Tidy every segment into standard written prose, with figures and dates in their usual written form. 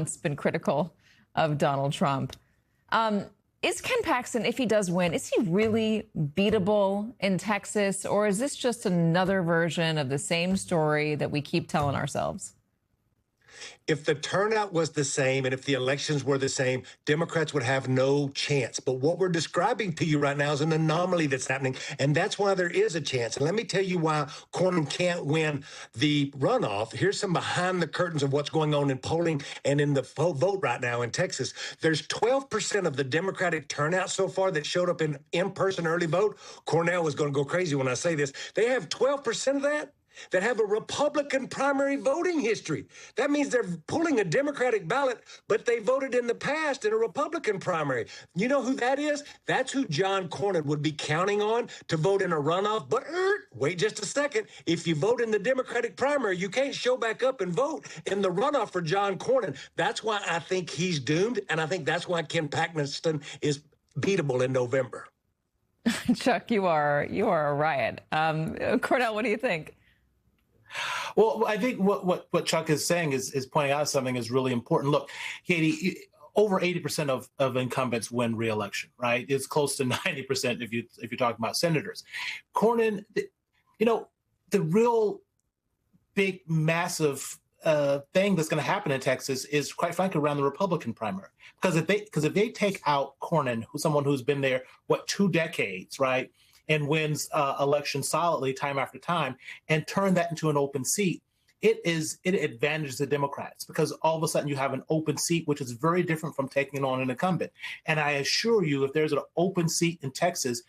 It's been critical of Donald Trump. Is Ken Paxton, if he does win, is he really beatable in Texas, or is this just another version of the same story that we keep telling ourselves? If the turnout was the same and if the elections were the same, Democrats would have no chance. But what we're describing to you right now is an anomaly that's happening, and that's why there is a chance. And let me tell you why Cornyn can't win the runoff. Here's some behind the curtains of what's going on in polling and in the vote right now in Texas. There's 12% of the Democratic turnout so far that showed up in-person early vote. Cornell is going to go crazy when I say this. They have 12% of that have a Republican primary voting history. That means they're pulling a Democratic ballot, but they voted in the past in a Republican primary. You know who that is? That's who John Cornyn would be counting on to vote in a runoff. But wait just a second. If you vote in the Democratic primary, you can't show back up and vote in the runoff for John Cornyn. That's why I think he's doomed, and I think that's why Ken Paxton is beatable in November. Chuck, you are a riot. Cordell, what do you think? Well, I think what Chuck is saying is pointing out something is really important. Look, Katie, over 80% of incumbents win re-election, right? It's close to 90% if you're talking about senators. Cornyn, the real big, massive thing that's going to happen in Texas is, quite frankly, around the Republican primary. Because if they take out Cornyn, who's someone who's been there 2 decades, right? And wins elections solidly time after time, and turn that into an open seat, it advantages the Democrats, because all of a sudden you have an open seat, which is very different from taking on an incumbent. And I assure you, if there's an open seat in Texas,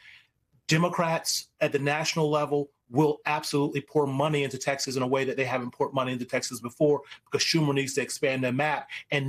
Democrats at the national level will absolutely pour money into Texas in a way that they haven't poured money into Texas before, because Schumer needs to expand their map. And